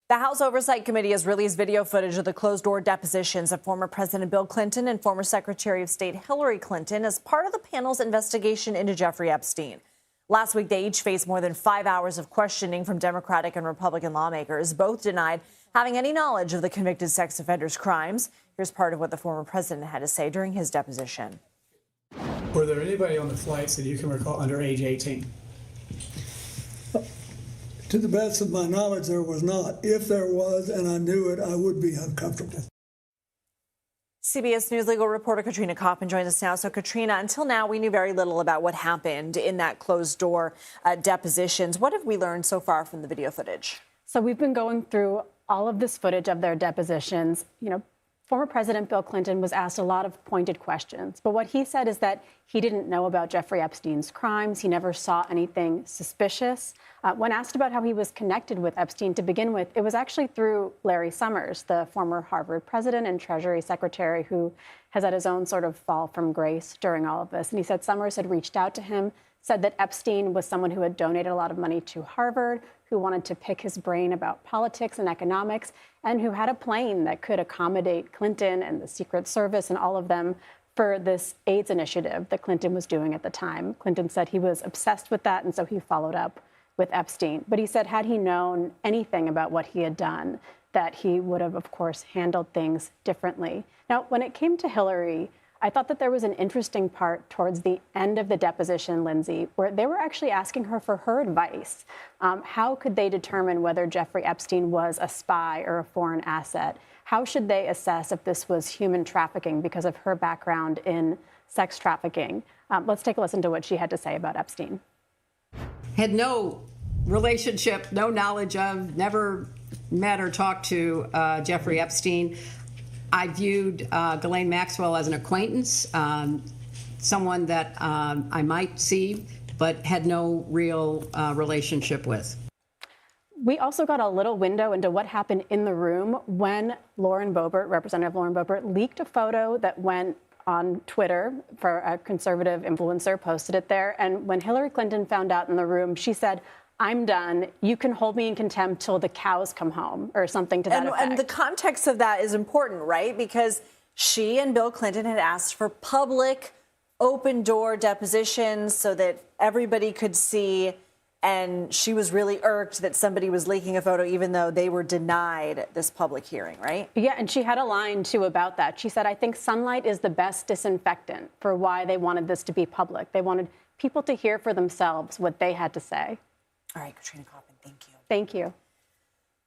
The House Oversight Committee has released video footage of the closed-door depositions of former President Bill Clinton and former Secretary of State Hillary Clinton as part of the panel's investigation into Jeffrey Epstein. Last week, they each faced more than 5 hours of questioning from Democratic and Republican lawmakers. Both denied having any knowledge of the convicted sex offender's crimes. Here's part of what the former president had to say during his deposition. Were there anybody on the flights that you can recall under age 18? To the best of my knowledge, there was not. If there was, and I knew it, I would be uncomfortable. CBS News legal reporter Katrina Kaufman joins us now. So, Katrina, until now, we knew very little about what happened in that closed-door depositions. What have we learned so far from the video footage? So we've been going through all of this footage of their depositions. Former President Bill Clinton was asked a lot of pointed questions, but what he said is that he didn't know about Jeffrey Epstein's crimes. He never saw anything suspicious. When asked about how he was connected with Epstein to begin with, it was actually through Larry Summers, the former Harvard president and Treasury Secretary, who has had his own sort of fall from grace during all of this. And he said Summers had reached out to him, said that Epstein was someone who had donated a lot of money to Harvard, who wanted to pick his brain about politics and economics, and who had a plane that could accommodate Clinton and the Secret Service and all of them for this AIDS initiative that Clinton was doing at the time. Clinton said he was obsessed with that, and so he followed up with Epstein. But he said had he known anything about what he had done, that he would have, of course, handled things differently. Now, when it came to Hillary, I thought that there was an interesting part towards the end of the deposition, Lindsay, where they were actually asking her for her advice. How could they determine whether Jeffrey Epstein was a spy or a foreign asset? How should they assess if this was human trafficking because of her background in sex trafficking? Let's take a listen to what she had to say about Epstein. Had no relationship, no knowledge of, never met or talked to Jeffrey Epstein. I viewed Ghislaine Maxwell as an acquaintance, someone that I might see, but had no real relationship with. We also got a little window into what happened in the room when Representative Lauren Boebert, leaked a photo that went on Twitter for a conservative influencer, posted it there. And when Hillary Clinton found out in the room, she said, "I'm done. You can hold me in contempt till the cows come home," or something to that effect. And the context of that is important, right? Because she and Bill Clinton had asked for public, open-door depositions so that everybody could see, and she was really irked that somebody was leaking a photo even though they were denied this public hearing, right? Yeah, and she had a line, too, about that. She said, "I think sunlight is the best disinfectant," for why they wanted this to be public. They wanted people to hear for themselves what they had to say. All right, Katrina Kaufman, thank you. Thank you.